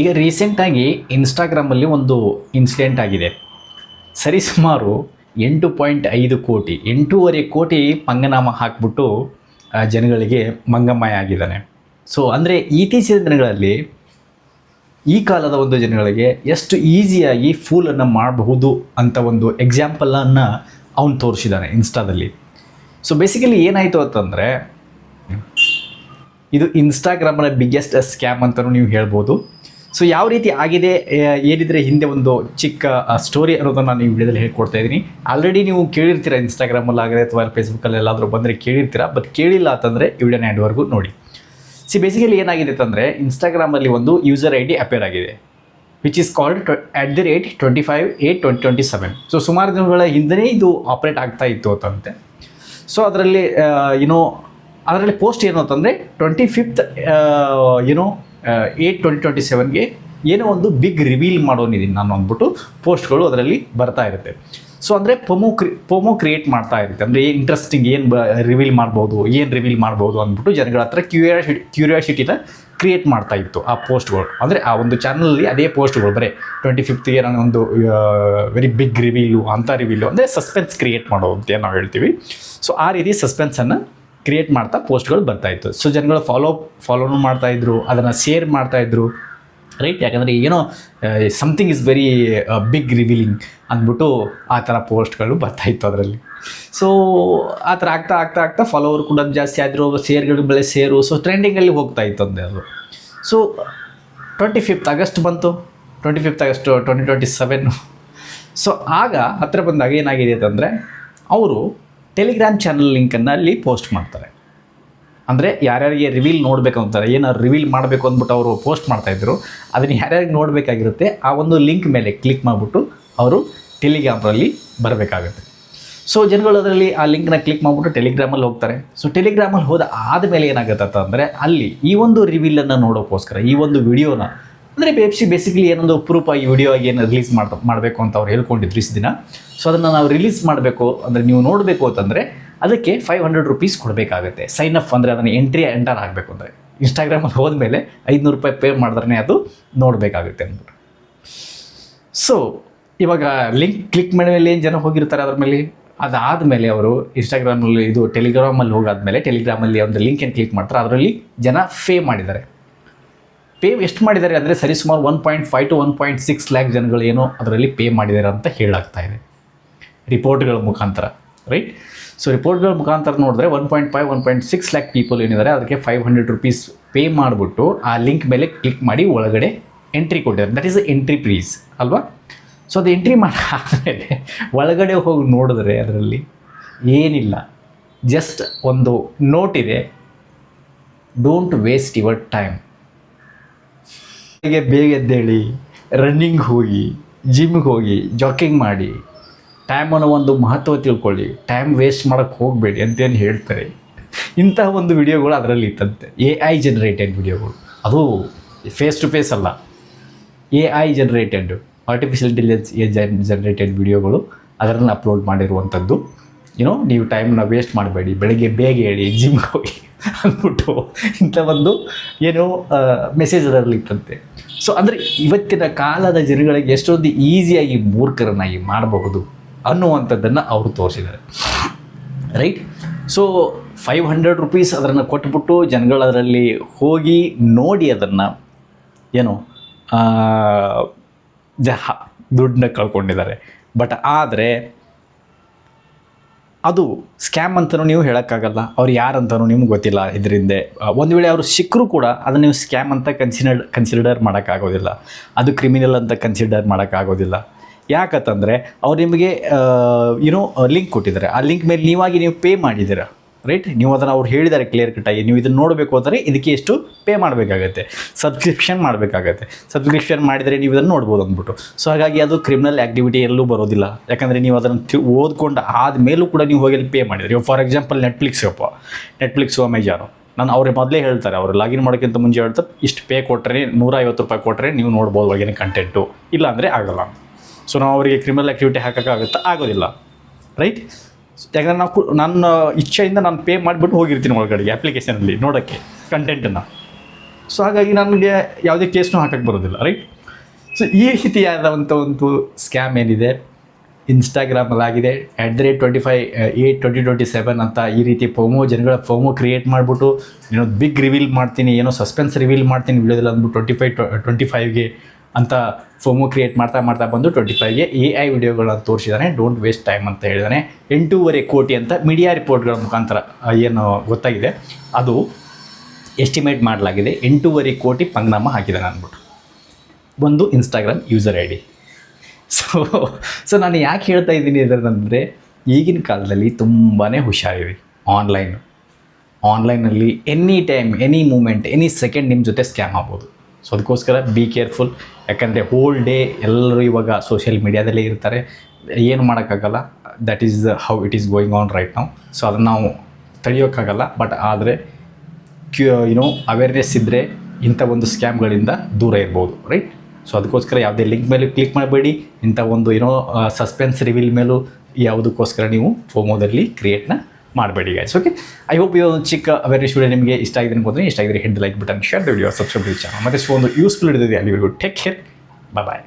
ಈಗ ರೀಸೆಂಟಾಗಿ ಇನ್ಸ್ಟಾಗ್ರಾಮಲ್ಲಿ ಒಂದು ಇನ್ಸಿಡೆಂಟ್ ಆಗಿದೆ. ಸರಿಸುಮಾರು 8.5 ಕೋಟಿ 8.5 ಕೋಟಿ ಪಂಗನಾಮ ಹಾಕ್ಬಿಟ್ಟು ಜನಗಳಿಗೆ ಮಂಗಮಯ ಆಗಿದ್ದಾನೆ. ಸೊ ಅಂದರೆ ಇತ್ತೀಚಿನ ದಿನಗಳಲ್ಲಿ ಈ ಕಾಲದ ಒಂದು ಜನಗಳಿಗೆ ಎಷ್ಟು ಈಸಿಯಾಗಿ ಫೂಲನ್ನು ಮಾಡಬಹುದು ಅಂತ ಒಂದು ಎಕ್ಸಾಂಪಲನ್ನು ಅವನು ತೋರಿಸಿದ್ದಾನೆ ಇನ್ಸ್ಟಾದಲ್ಲಿ. ಸೊ ಬೇಸಿಕಲಿ ಏನಾಯಿತು ಅಂತಂದರೆ, ಇದು ಇನ್ಸ್ಟಾಗ್ರಾಮ್ನ ಬಿಗ್ಗೆಸ್ಟ್ ಸ್ಕ್ಯಾಮ್ ಅಂತಲೂ ನೀವು ಹೇಳ್ಬೋದು. ಸೊ ಯಾವ ರೀತಿ ಆಗಿದೆ ಏನಿದ್ರೆ ಹಿಂದೆ ಒಂದು ಚಿಕ್ಕ ಸ್ಟೋರಿ ಅನ್ನೋದನ್ನು ನಾನು ಈ ವಿಡಿಯೋದಲ್ಲಿ ಹೇಳ್ಕೊಡ್ತಾ ಇದ್ದೀನಿ. ಆಲ್ರೆಡಿ ನೀವು ಕೇಳಿರ್ತೀರ, ಇನ್ಸ್ಟಾಗ್ರಾಮಲ್ಲಾಗದೆ ಅಥವಾ ಫೇಸ್ಬುಕ್ಕಲ್ಲಿ ಎಲ್ಲಾದರೂ ಬಂದರೆ ಕೇಳಿರ್ತೀರ. ಬಟ್ ಕೇಳಿಲ್ಲ ಅಂತಂದರೆ ಈ ವಿಡಿಯೋನ ಎಂಡ್ವರೆಗೂ ನೋಡಿ. ಬೇಸಿಕಲಿ ಏನಾಗಿದೆ ಅಂತಂದರೆ, ಇನ್ಸ್ಟಾಗ್ರಾಮಲ್ಲಿ ಒಂದು ಯೂಸರ್ ಐ ಡಿ ಅಪೇರ್ ಆಗಿದೆ, ವಿಚ್ ಈಸ್ ಕಾಲ್ಡ್ @25/8/2027. ಸೊ ಸುಮಾರು ದಿನಗಳ ಹಿಂದೆ ಇದು ಆಪ್ರೇಟ್ ಆಗ್ತಾ ಇತ್ತು ಅಂತಂತೆ. ಸೊ ಅದರಲ್ಲಿ ಅದರಲ್ಲಿ ಪೋಸ್ಟ್ ಏನು ಅಂತಂದರೆ 25th 8/2027ಗೆ ಏನೋ ಒಂದು ಬಿಗ್ ರಿವೀಲ್ ಮಾಡೋನಿದ್ದೀನಿ ನಾನು ಅಂದ್ಬಿಟ್ಟು ಪೋಸ್ಟ್ಗಳು ಅದರಲ್ಲಿ ಬರ್ತಾ ಇರುತ್ತೆ. ಸೊ ಅಂದರೆ ಪೊಮೋ ಕ್ರಿಯೇಟ್ ಮಾಡ್ತಾ ಇರುತ್ತೆ. ಅಂದರೆ ಇಂಟ್ರೆಸ್ಟಿಂಗ್ ಏನು ರಿವೀಲ್ ಮಾಡ್ಬೋದು ಅಂದ್ಬಿಟ್ಟು ಜನಗಳ ಹತ್ರ ಕ್ಯೂರಿಯಾಸಿಟಿನ ಕ್ರಿಯೇಟ್ ಮಾಡ್ತಾ ಇತ್ತು ಆ ಪೋಸ್ಟ್ಗಳು. ಅಂದರೆ ಆ ಒಂದು ಚಾನಲಲ್ಲಿ ಅದೇ ಪೋಸ್ಟ್ಗಳು ಬರೀ 25th ನಾನು ಒಂದು ವೆರಿ ಬಿಗ್ ರಿವೀಲು ಅಂದರೆ ಸಸ್ಪೆನ್ಸ್ ಕ್ರಿಯೇಟ್ ಮಾಡೋದು ಅಂತ ನಾವು ಹೇಳ್ತೀವಿ. ಸೊ ಆ ರೀತಿ ಸಸ್ಪೆನ್ಸನ್ನು ಕ್ರಿಯೇಟ್ ಮಾಡ್ತಾ ಪೋಸ್ಟ್ಗಳು ಬರ್ತಾಯಿತ್ತು. ಸೊ ಜನಗಳು ಫಾಲೋನು ಮಾಡ್ತಾಯಿದ್ರು, ಅದನ್ನು ಶೇರ್ ಮಾಡ್ತಾಯಿದ್ರು, ರೈಟ್. ಯಾಕಂದರೆ something is very big revealing ಅಂದ್ಬಿಟ್ಟು ಆ ಥರ ಪೋಸ್ಟ್ಗಳು ಬರ್ತಾಯಿತ್ತು ಅದರಲ್ಲಿ. ಸೊ ಆ ಥರ ಆಗ್ತಾ ಫಾಲೋವರ್ ಕೂಡ ಜಾಸ್ತಿ ಆದರು, ಶೇರ್ಗಳ ಬೆಲೆ ಶೇರು. ಸೊ ಟ್ರೆಂಡಿಂಗಲ್ಲಿ ಹೋಗ್ತಾ ಇತ್ತು ಅಂದೆ ಅದು. ಸೊ 25th ಆಗಸ್ಟ್ ಬಂತು, 25th ಆಗಸ್ಟ್ 2027. ಸೊ ಆಗ ಹತ್ತಿರ ಬಂದಾಗ ಏನಾಗಿದೆ ಅಂತಂದರೆ, ಅವರು ಟೆಲಿಗ್ರಾಮ್ ಚಾನಲ್ ಲಿಂಕನ್ನು ಅಲ್ಲಿ ಪೋಸ್ಟ್ ಮಾಡ್ತಾರೆ. ಅಂದರೆ ಯಾರ್ಯಾರಿಗೆ ರಿವೀಲ್ ನೋಡಬೇಕು ಅಂತಾರೆ, ಏನಾದ್ರು ರಿವೀಲ್ ಮಾಡಬೇಕು ಅಂದ್ಬಿಟ್ಟು ಅವರು ಪೋಸ್ಟ್ ಮಾಡ್ತಾಯಿದ್ರು, ಅದನ್ನು ಯಾರ್ಯಾರಿಗೆ ನೋಡಬೇಕಾಗಿರುತ್ತೆ ಆ ಒಂದು ಲಿಂಕ್ ಮೇಲೆ ಕ್ಲಿಕ್ ಮಾಡಿಬಿಟ್ಟು ಅವರು ಟೆಲಿಗ್ರಾಮಲ್ಲಿ ಬರಬೇಕಾಗುತ್ತೆ. ಸೊ ಜನಗಳು ಅದರಲ್ಲಿ ಆ ಲಿಂಕ್ನ ಕ್ಲಿಕ್ ಮಾಡಿಬಿಟ್ಟು ಟೆಲಿಗ್ರಾಮಲ್ಲಿ ಹೋಗ್ತಾರೆ. ಸೊ ಟೆಲಿಗ್ರಾಮಲ್ಲಿ ಹೋದ ಆದಮೇಲೆ ಏನಾಗುತ್ತೆ ಅಂತಂದರೆ, ಅಲ್ಲಿ ಈ ಒಂದು ರಿವೀಲನ್ನು ನೋಡೋಕ್ಕೋಸ್ಕರ ಈ ಒಂದು ವಿಡಿಯೋನ ಅಂದರೆ ಬೇಸಿಕಲಿ ಏನೊಂದು ಪ್ರೂಫ್ ಈ ವಿಡಿಯೋ ಏನು ರಿಲೀಸ್ ಮಾಡಬೇಕು ಅಂತ ಅವ್ರು ಹೇಳ್ಕೊಂಡಿದ್ರು ಇಷ್ಟು ದಿನ. ಸೊ ಅದನ್ನು ನಾವು ರಿಲೀಸ್ ಮಾಡಬೇಕು ಅಂದರೆ, ನೀವು ನೋಡಬೇಕು ಅಂತಂದರೆ ಅದಕ್ಕೆ 500 ರೂಪೀಸ್ ಕೊಡಬೇಕಾಗುತ್ತೆ. ಸೈನ್ ಅಪ್ ಅಂದರೆ ಅದನ್ನು ಎಂಟರ್ ಆಗಬೇಕು ಅಂದರೆ ಇನ್ಸ್ಟಾಗ್ರಾಮಲ್ಲಿ ಹೋದ್ಮೇಲೆ 500 ರೂಪಾಯಿ ಪೇ ಮಾಡಿದ್ರೆ ಅದು ನೋಡಬೇಕಾಗುತ್ತೆ ಅಂದ್ಬಿಟ್ಟು. ಸೊ ಇವಾಗ ಲಿಂಕ್ ಕ್ಲಿಕ್ ಮಾಡಿದ ಮೇಲೆ ಏನು ಜನ ಹೋಗಿರ್ತಾರೆ ಅದ್ರ ಮೇಲೆ. ಅದಾದಮೇಲೆ ಅವರು ಇನ್ಸ್ಟಾಗ್ರಾಮಲ್ಲಿ ಟೆಲಿಗ್ರಾಮಲ್ಲಿ ಹೋಗಾದ್ಮೇಲೆ ಟೆಲಿಗ್ರಾಮಲ್ಲಿ ಒಂದು ಲಿಂಕನ್ನು ಕ್ಲಿಕ್ ಮಾಡ್ತಾರೆ, ಅದರಲ್ಲಿ ಜನ ಮಾಡಿದ್ದಾರೆ. ಎಷ್ಟು ಮಾಡಿದ್ದಾರೆ ಅಂದರೆ ಸರಿಸುಮಾರು 1.5 to 1.6 ಲ್ಯಾಕ್ ಜನಗಳು ಏನೋ ಅದರಲ್ಲಿ ಪೇ ಮಾಡಿದ್ದಾರೆ ಅಂತ ಹೇಳಾಗ್ತಾ ಇದೆ ರಿಪೋರ್ಟ್ಗಳ ಮುಖಾಂತರ, ರೈಟ್. ಸೊ ರಿಪೋರ್ಟ್ಗಳ ಮುಖಾಂತರ ನೋಡಿದ್ರೆ 1.5 1.6 ಲ್ಯಾಕ್ ಪೀಪಲ್ ಏನಿದ್ದಾರೆ ಅದಕ್ಕೆ 500 ರೂಪೀಸ್ ಪೇ ಮಾಡಿಬಿಟ್ಟು ಆ ಲಿಂಕ್ ಮೇಲೆ ಕ್ಲಿಕ್ ಮಾಡಿ ಒಳಗಡೆ ಎಂಟ್ರಿ ಕೊಟ್ಟಿದ್ದಾರೆ. ದಟ್ ಈಸ್ ಎಂಟ್ರಿ ಪ್ಲೀಸ್ ಅಲ್ವಾ. ಸೊ ಅದು ಎಂಟ್ರಿ ಮಾಡಾದಮೇಲೆ ಒಳಗಡೆ ಹೋಗಿ ನೋಡಿದ್ರೆ ಅದರಲ್ಲಿ ಏನಿಲ್ಲ, ಜಸ್ಟ್ ಒಂದು ನೋಟ್ ಇದೆ, ಡೋಂಟ್ ವೇಸ್ಟ್ ಯುವರ್ ಟೈಮ್. ಬೇಗ ಎದ್ದೇಳಿ, ರನ್ನಿಂಗ್ ಹೋಗಿ, ಜಿಮ್ಗೆ ಹೋಗಿ, ಜಾಕಿಂಗ್ ಮಾಡಿ, ಟೈಮನ್ನು ಒಂದು ಮಹತ್ವ ತಿಳ್ಕೊಳ್ಳಿ, ಟೈಮ್ ವೇಸ್ಟ್ ಮಾಡೋಕ್ಕೆ ಹೋಗಬೇಡಿ ಅಂತೇನು ಹೇಳ್ತಾರೆ. ಇಂತಹ ಒಂದು ವಿಡಿಯೋಗಳು ಅದರಲ್ಲಿ ಇತ್ತಂತೆ. AI ಜನರೇಟೆಡ್ ವಿಡಿಯೋಗಳು, ಅದು ಫೇಸ್ ಟು ಫೇಸ್ ಅಲ್ಲ, AI generated artificial intelligence generated ವಿಡಿಯೋಗಳು ಅದರಲ್ಲಿ ಅಪ್ಲೋಡ್ ಮಾಡಿರುವಂಥದ್ದು. ನೀವು ಟೈಮನ್ನ ವೇಸ್ಟ್ ಮಾಡಬೇಡಿ, ಬೆಳಗ್ಗೆ ಬೇಗ ಹೇಳಿ, ಜಿಮ್ಗೆ ಹೋಗಿ ಅಂದ್ಬಿಟ್ಟು ಇಂಥ ಒಂದು ಮೆಸೇಜ್ ಅದರಲ್ಲಿ ಇತ್ತಂತೆ. ಸೊ ಅಂದರೆ ಇವತ್ತಿನ ಕಾಲದ ಜನಗಳಿಗೆ ಎಷ್ಟೊಂದು ಈಸಿಯಾಗಿ ಮೂರ್ಖರನ್ನಾಗಿ ಮಾಡಬಹುದು ಅನ್ನುವಂಥದ್ದನ್ನು ಅವರು ತೋರಿಸಿದ್ದಾರೆ, ರೈಟ್. ಸೊ 500 ರೂಪೀಸ್ ಅದನ್ನು ಕೊಟ್ಬಿಟ್ಟು ಜನಗಳು ಅದರಲ್ಲಿ ಹೋಗಿ ನೋಡಿ ಅದನ್ನು ದುಡ್ಡನ್ನ ಕಳ್ಕೊಂಡಿದ್ದಾರೆ. ಬಟ್ ಆದರೆ ಅದು ಸ್ಕ್ಯಾಮ್ ಅಂತಲೂ ನೀವು ಹೇಳೋಕ್ಕಾಗಲ್ಲ, ಅವ್ರು ಯಾರಂತನೂ ನಿಮ್ಗೆ ಗೊತ್ತಿಲ್ಲ. ಇದರಿಂದ ಒಂದು ವೇಳೆ ಅವರು ಸಿಕ್ಕರೂ ಕೂಡ ಅದನ್ನು ನೀವು ಸ್ಕ್ಯಾಮ್ ಅಂತ ಕನ್ಸಿಡರ್ ಮಾಡೋಕ್ಕಾಗೋದಿಲ್ಲ, ಅದು ಕ್ರಿಮಿನಲ್ ಅಂತ ಕನ್ಸಿಡರ್ ಮಾಡೋಕ್ಕಾಗೋದಿಲ್ಲ. ಯಾಕಂತಂದರೆ ಅವ್ರು ನಿಮಗೆ ಲಿಂಕ್ ಕೊಟ್ಟಿದ್ದಾರೆ, ಆ ಲಿಂಕ್ ಮೇಲೆ ನೀವು ಪೇ ಮಾಡಿದ್ದೀರಾ, ರೈಟ್. ನೀವು ಅದನ್ನು ಅವ್ರು ಹೇಳಿದ್ದಾರೆ ಕ್ಲಿಯರ್ ಕಟ್ಟಾಗಿ, ನೀವು ಇದನ್ನು ನೋಡಬೇಕು ಅಂದರೆ ಇದಕ್ಕೆ ಎಷ್ಟು ಪೇ ಮಾಡಬೇಕಾಗತ್ತೆ, ಸಬ್ಸ್ಕ್ರಿಪ್ಷನ್ ಮಾಡಬೇಕಾಗತ್ತೆ. ಸಬ್ಸ್ಕ್ರಿಪ್ಷನ್ ಮಾಡಿದರೆ ನೀವು ಇದನ್ನು ನೋಡ್ಬೋದು ಅಂದ್ಬಿಟ್ಟು. ಸೊ ಹಾಗಾಗಿ ಅದು ಕ್ರಿಮಿನಲ್ ಆ್ಯಕ್ಟಿವಿಟಿ ಎಲ್ಲೂ ಬರೋದಿಲ್ಲ. ಯಾಕಂದರೆ ನೀವು ಅದನ್ನು ಓದ್ಕೊಂಡು ಆದಮೇಲೂ ಕೂಡ ನೀವು ಹೋಗಿ ಪೇ ಮಾಡಿದ್ರಿ. ಫಾರ್ ಎಕ್ಸಾಂಪಲ್ ನೆಟ್ಫ್ಲಿಕ್ಸು ಅಮೆಜಾನು, ಅವ್ರಿಗೆ ಮೊದಲೇ ಹೇಳ್ತಾರೆ, ಅವರು ಲಾಗಿನ್ ಮಾಡೋಕ್ಕಿಂತ ಮುಂಚೆ ಹೇಳ್ತಾರೆ ಇಷ್ಟು ಪೇ ಕೊಟ್ಟರೆ 150 ರೂಪಾಯಿ ಕೊಟ್ಟರೆ ನೀವು ನೋಡ್ಬೋದು ಒಳಗಿನ ಕಂಟೆಂಟು, ಇಲ್ಲ ಅಂದರೆ ಆಗೋಲ್ಲ. ಸೊ ನಾವು ಅವರಿಗೆ ಕ್ರಿಮಿನಲ್ ಆ್ಯಕ್ಟಿವಿಟಿ ಆಗೋದಿಲ್ಲ, ರೈಟ್. ಯಾಕಂದರೆ ನನ್ನ ಇಚ್ಛೆಯಿಂದ ನಾನು ಪೇ ಮಾಡಿಬಿಟ್ಟು ಹೋಗಿರ್ತೀನಿ ಒಳಗಡೆಗೆ ಅಪ್ಲಿಕೇಶನಲ್ಲಿ ನೋಡೋಕ್ಕೆ ಕಂಟೆಂಟನ್ನು. ಸೊ ಹಾಗಾಗಿ ನನಗೆ ಯಾವುದೇ ಕೇಸ್ನೂ ಹಾಕಕ್ಕೆ ಬರೋದಿಲ್ಲ, ರೈಟ್. ಸೊ ಈ ರೀತಿಯಾದಂಥ ಒಂದು ಸ್ಕ್ಯಾಮ್ ಏನಿದೆ ಇನ್ಸ್ಟಾಗ್ರಾಮಲ್ಲಿ ಆಗಿದೆ, @25/8/2027 ಅಂತ ಈ ರೀತಿ ಜನಗಳ ಫೋಮೋ ಕ್ರಿಯೇಟ್ ಮಾಡಿಬಿಟ್ಟು ಏನೋ ಬಿಗ್ ರಿವೀಲ್ ಮಾಡ್ತೀನಿ, ಏನೋ ಸಸ್ಪೆನ್ಸ್ ರಿವೀಲ್ ಮಾಡ್ತೀನಿ ವಿಡಿಯೋದಲ್ಲಿ ಅಂದ್ಬಿಟ್ಟು 25ಗೆ ಅಂತ ಫೋಮೋ ಕ್ರಿಯೇಟ್ ಮಾಡ್ತಾ ಬಂದು 25ಗೆ AI ವಿಡಿಯೋಗಳನ್ನ ತೋರಿಸಿದ್ದಾನೆ. ಡೋಂಟ್ ವೇಸ್ಟ್ ಟೈಮ್ ಅಂತ ಹೇಳಿದಾನೆ. 8.5 ಕೋಟಿ ಅಂತ ಮೀಡಿಯಾ ರಿಪೋರ್ಟ್ಗಳ ಮುಖಾಂತರ ಏನು ಗೊತ್ತಾಗಿದೆ, ಅದು ಎಸ್ಟಿಮೇಟ್ ಮಾಡಲಾಗಿದೆ 8.5 ಕೋಟಿ ಪಂಗ್ನಾಮ ಹಾಕಿದ್ದಾನೆ ಅಂದ್ಬಿಟ್ಟು ಒಂದು ಇನ್ಸ್ಟಾಗ್ರಾಮ್ ಯೂಸರ್ ID. ಸೊ ನಾನು ಯಾಕೆ ಹೇಳ್ತಾ ಇದ್ದೀನಿ ಅಂದರೆ ಈಗಿನ ಕಾಲದಲ್ಲಿ ತುಂಬಾ ಹುಷಾರಿರಿ. ಆನ್ಲೈನಲ್ಲಿ any time, any moment, any second ನಿಮ್ಮ ಜೊತೆ ಸ್ಕ್ಯಾಮ್ ಆಗ್ಬೋದು. ಸೊ ಅದಕ್ಕೋಸ್ಕರ ಬಿ ಕೇರ್ಫುಲ್. ಯಾಕಂದರೆ ಹೋಲ್ ಡೇ ಎಲ್ಲರೂ ಇವಾಗ ಸೋಷಿಯಲ್ ಮೀಡಿಯಾದಲ್ಲೇ ಇರ್ತಾರೆ, ಏನು ಮಾಡೋಕ್ಕಾಗಲ್ಲ. That is how it is going on right ನಾವು. ಸೊ ಅದನ್ನು ನಾವು ತಡೆಯೋಕ್ಕಾಗಲ್ಲ. ಬಟ್ ಆದರೆ ಅವೇರ್ನೆಸ್ ಇದ್ದರೆ ಇಂಥ ಒಂದು ಸ್ಕ್ಯಾಮ್ಗಳಿಂದ ದೂರ ಇರ್ಬೋದು, ರೈಟ್. ಸೊ ಅದಕ್ಕೋಸ್ಕರ ಯಾವುದೇ ಲಿಂಕ್ ಮೇಲೆ ಕ್ಲಿಕ್ ಮಾಡಬೇಡಿ. ಇಂಥ ಒಂದು ಸಸ್ಪೆನ್ಸ್ ರಿವೀಲ್ ಮೇಲೂ ಯಾವುದಕ್ಕೋಸ್ಕರ ನೀವು ಫೋಮೋದಲ್ಲಿ ಕ್ರಿಯೇಟ್ನ ಮಾಡಬೇಡಿ ಗೈಸ್. ಓಕೆ, ಐ ಹೋಪ್ ಇದೊಂದು ಚಿಕ್ಕ ಅವೇರ್ನೆಸ್ ವಿಡಿಯೋ ನಿಮಗೆ ಇಷ್ಟ ಆಗಿದೆ ಅನ್ಕೋತೀನಿ. ಇಷ್ಟ ಆಗಿದ್ರೆ hit like button, share the video, subscribe to channel. ಮತ್ತು ಒಂದು ಯೂಸ್ಫುಲ್ ಹಿಡಿದಿದೆ. ಅಲ್ಲಿವರೆಗೂ ಟೇಕ್ ಕೇರ್, ಬಾಯ್.